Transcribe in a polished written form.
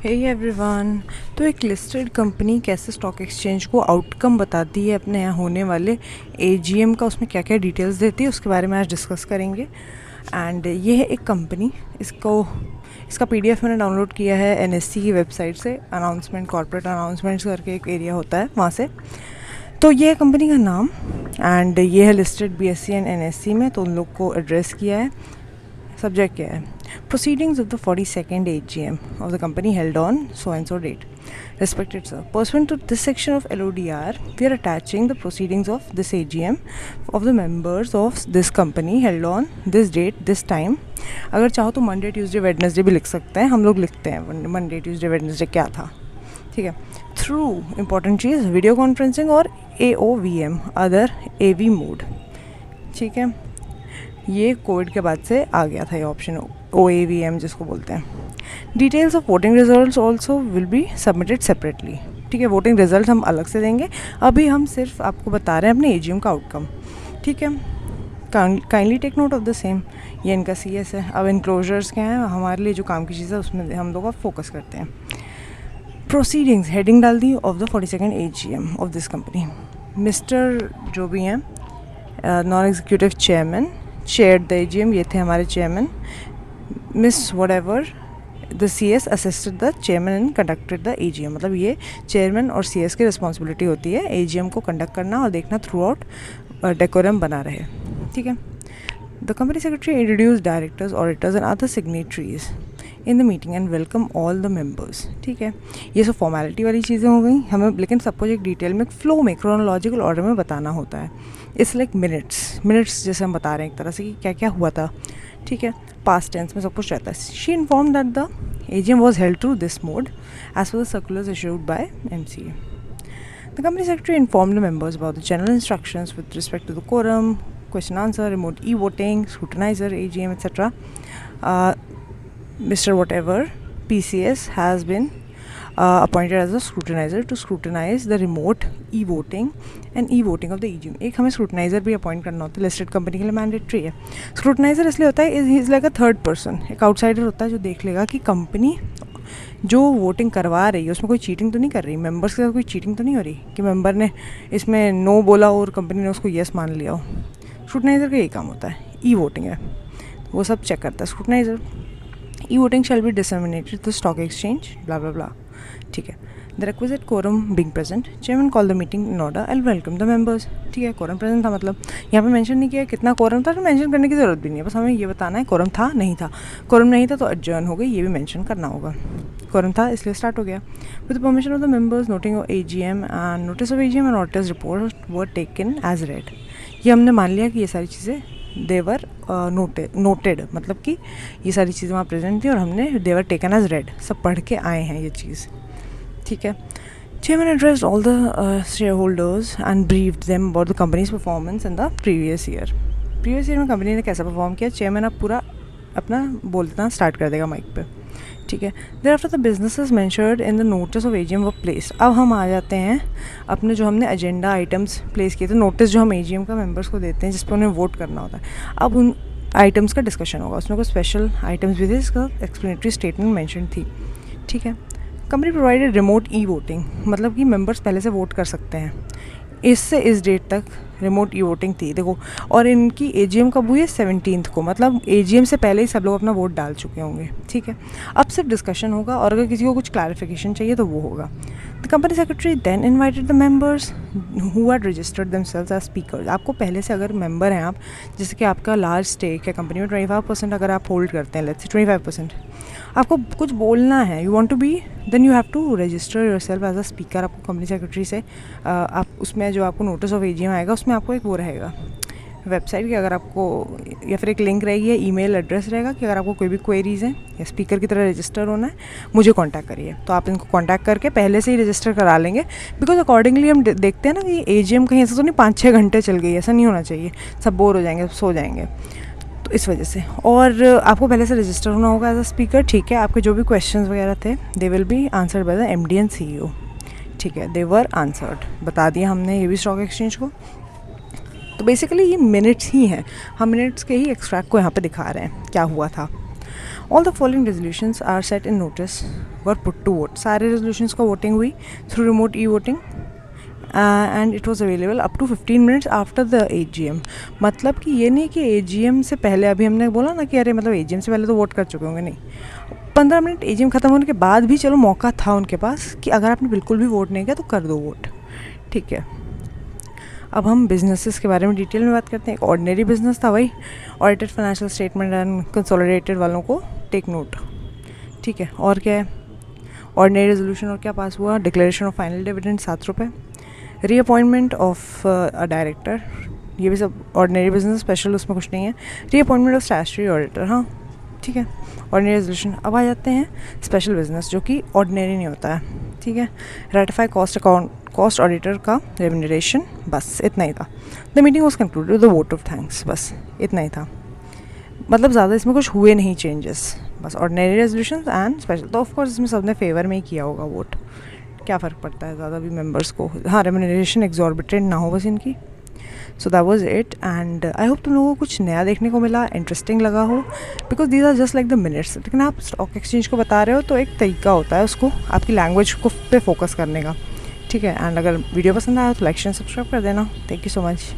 हे everyone. तो एक listed company कैसे स्टॉक एक्सचेंज को आउटकम बताती है अपने यहाँ होने वाले एजीएम का, उसमें क्या क्या डिटेल्स देती है उसके बारे में आज डिस्कस करेंगे। एंड ये है एक कंपनी, इसका पीडीएफ मैंने डाउनलोड किया है एनएससी की वेबसाइट से, अनाउंसमेंट कॉर्पोरेट अनाउंसमेंट्स करके एक एरिया होता है वहाँ से। तो ये है कंपनी का नाम एंड ये है लिस्टेड बीएससी एंड एनएससी में, तो उन लोग को एड्रेस किया है। सब्जेक्ट क्या है? Proceedings of the 42nd AGM of the company held on so and so date. Respected sir, pursuant to this section of LODR, we are attaching the proceedings of this AGM of the members of this company held on this date, this time. अगर चाहो तो Monday Tuesday Wednesday भी लिख सकते हैं, हम लोग लिखते हैं मंडे ट्यूसडे वेडनेसडे क्या था, ठीक है। थ्रू इंपॉर्टेंट चीज़ वीडियो कॉन्फ्रेंसिंग और AOVM अदर AV मोड, ठीक है। ये कोविड के बाद से आ गया था ये ऑप्शन, OAVM जिसको बोलते हैं। Details of voting results also will be submitted separately, ठीक है। वोटिंग रिजल्ट हम अलग से देंगे, अभी हम सिर्फ आपको बता रहे हैं अपने एजीएम का आउटकम, ठीक है। Kindly take note of the same. ये इनका CS है। अब इनक्लोजर्स क्या हैं, हमारे लिए जो काम की चीज़ है उसमें हम लोग फोकस करते हैं। प्रोसीडिंग्स हेडिंग डाल दी of the 42nd AGM of this company. Mister जो भी हैं non executive chairman chair the AGM, ये थे हमारे चेयरमैन। मिस वट एवर द CS assisted the chairman and conducted the AGM, मतलब ये चेयरमैन और CS की रिस्पॉन्सिबिलिटी होती है AGM को कंडक्ट करना और देखना थ्रू आउट डेकोरम बना रहे, ठीक है। The company secretary introduce directors, auditors and other signatories in the meeting and welcome all the members, ठीक है। ये सब फॉर्मेलिटी वाली चीज़ें हो गई हमें, लेकिन सब कुछ एक डिटेल में फ्लो में क्रोनोलॉजिकल ऑर्डर में बताना होता है। इट्स लाइक मिनट्स जैसे हम बता रहे हैं एक तरह से कि क्या क्या हुआ था, ठीक है। पास्ट टेंस में सब कुछ रहता है। She inform that the AGM was held to this mode as per the circulars issued by MCA. The company secretary informed the members about the general instructions with respect to the quorum, question answer, remote e-voting, scrutinizer, AGM, etc. Mr. Whatever PCS has been appointed as a scrutinizer to scrutinize the remote e-voting and e-voting of the AGM. एक हमें scrutinizer भी appoint करना होता है, listed company के लिए mandatory है। scrutinizer इसलिए होता है he is like a third person, एक आउटसाइडर होता है जो देख लेगा कि कंपनी जो वोटिंग करवा रही है उसमें कोई चीटिंग तो नहीं कर रही, मेंबर्स के साथ कोई चीटिंग तो नहीं हो रही कि मेंबर ने इसमें नो बोला और कंपनी ने उसको येस मान लिया हो। स्क्रूटनाइजर का यही काम होता है, ई-वोटिंग है वो सब चेक करता है scrutinizer. E-voting shall be disseminated to stock exchange blah blah blah, ठीक है। The requisite quorum being present, chairman call the meeting in order and welcome the members, ठीक है। कोरम प्रेजेंट था, मतलब यहाँ पे मेंशन नहीं किया कितना कोरम था, तो मेंशन करने की ज़रूरत भी नहीं है, बस हमें ये बताना है कोरम था नहीं था। कोरम नहीं था तो एडजर्न हो गई, ये भी मेंशन करना होगा। कोरम था इसलिए स्टार्ट हो गया। With the permission of the members noting of AGM and notice of AGM and auditors report were taken as read, ये हमने मान लिया कि ये सारी चीज़ें देवर नोटेड, मतलब कि ये सारी चीज़ें वहाँ प्रेजेंट थी और हमने देवर टेकन एज रेड, सब पढ़ के आए हैं ये चीज़, ठीक है। Chairman addressed all the shareholders and briefed them about the company's performance in the previous year. Previous year में कंपनी ने कैसा परफॉर्म किया, चेयरमैन अब पूरा अपना बोलना स्टार्ट कर देगा माइक पे, ठीक है। Thereafter the businesses mentioned in the notice of AGM were placed. अब हम आ जाते हैं अपने जो हमने एजेंडा आइटम्स प्लेस किए थे, नोटिस जो हम AGM का मेंबर्स को देते हैं जिस पर उन्हें वोट करना होता है, अब उन आइटम्स का डिस्कशन होगा। उसमें कुछ स्पेशल आइटम्स भी थे जिसका एक्सप्लेनेटरी स्टेटमेंट मेंशन थी, ठीक है। कंपनी प्रोवाइडेड रिमोट ई-वोटिंग, मतलब कि मेंबर्स पहले से वोट कर सकते हैं, इससे इस डेट तक रिमोट ई-वोटिंग थी, देखो। और इनकी AGM कब हुई है, 17 को, मतलब AGM से पहले ही सब लोग अपना वोट डाल चुके होंगे, ठीक है। अब सिर्फ डिस्कशन होगा और अगर किसी को कुछ क्लैरिफिकेशन चाहिए तो वो होगा। The company secretary then invited the members who had registered themselves as speakers. आपको पहले से अगर मेंबर हैं आप, जैसे कि आपका लार्ज स्टेक है कंपनी में, 25% अगर आप होल्ड करते हैं, लेट्स से 25%, आपको कुछ बोलना है, you want to be, then you have to register yourself as a speaker. आपको कंपनी सेक्रेटरी से आप उसमें जो आपको नोटिस ऑफ AGM आएगा उसमें आपको एक वो रहेगा वेबसाइट की, अगर आपको, या फिर एक लिंक रहेगी या ईमेल एड्रेस रहेगा कि अगर आपको कोई भी क्वेरीज़ हैं या स्पीकर की तरह रजिस्टर होना है, मुझे कांटेक्ट करिए। तो आप इनको कांटेक्ट करके पहले से ही रजिस्टर करा लेंगे, बिकॉज अकॉर्डिंगली हम देखते हैं ना कि AGM कहीं ऐसा तो नहीं 5-6 घंटे चल गई, ऐसा नहीं होना चाहिए, सब बोर हो जाएंगे, सो जाएंगे, तो इस वजह से। और आपको पहले से रजिस्टर होना होगा एज अ स्पीकर, ठीक है। आपके जो भी क्वेश्चंस वगैरह थे they will be answered by the MD and CEO, ठीक है। दे वर आंसर्ड, बता दिया हमने ये भी स्टॉक एक्सचेंज को। तो बेसिकली ये मिनट्स ही हैं, हम मिनट्स के ही एक्सट्रैक्ट को यहाँ पे दिखा रहे हैं क्या हुआ था। All the following resolutions are set in notice were put to vote. सारे रेजोल्यूशंस का वोटिंग हुई through remote e voting and it was available up to 15 minutes after the AGM. मतलब कि ये नहीं कि AGM से पहले, अभी हमने बोला ना कि अरे मतलब AGM से पहले तो वोट कर चुके होंगे, नहीं, 15 मिनट AGM ख़त्म होने के बाद भी चलो मौका था उनके पास कि अगर आपने बिल्कुल भी वोट नहीं किया तो कर दो वोट. ठीक है, अब हम बिजनेसेस के बारे में डिटेल में बात करते हैं. एक ऑर्डिनरी बिजनेस था, वही audited financial statement and consolidated वालों को टेक नोट. ठीक है, और क्या है, ऑर्डिनरी रेजोल्यूशन और क्या पास हुआ, डिक्लेरेशन ऑफ फाइनल डिविडेंड 7 रुपये, रीअपॉइंटमेंट ऑफ अ डायरेक्टर, ये भी सब ऑर्डिनरी बिजनेस, स्पेशल उसमें कुछ नहीं है. रीअपॉइंटमेंट ऑफ स्टैट्यूटरी ऑडिटर, हाँ ठीक है, ऑर्डिनरी रेजोल्यूशन. अब आ जाते हैं स्पेशल बिजनेस जो कि ऑर्डिनरी नहीं होता है. ठीक है, रेटिफाई कॉस्ट ऑडिटर का रेम्यूनरेशन, बस इतना ही था. The meeting was concluded with the vote of thanks, बस इतना ही था. मतलब ज़्यादा इसमें कुछ हुए नहीं चेंजेस, बस ऑर्डिनरी रेजोल्यूशन एंड स्पेशल. तो ऑफकोर्स इसमें सबने फेवर में ही किया होगा वोट, क्या फ़र्क पड़ता है ज़्यादा भी मेंबर्स को. हाँ, रेम्यूनरेशन एग्जॉर्बिटेंट ना हो बस इनकी. So that was it and I hope तुम लोगों को कुछ नया देखने को मिला, इंटरेस्टिंग लगा हो, because these are just like the minutes. लेकिन आप स्टॉक एक्सचेंज को बता रहे हो तो एक तरीका होता है उसको आपकी लैंग्वेज को पे फोकस करने का. ठीक है, एंड अगर वीडियो पसंद आया तो लाइक शेयर सब्सक्राइब कर देना. Thank you so much.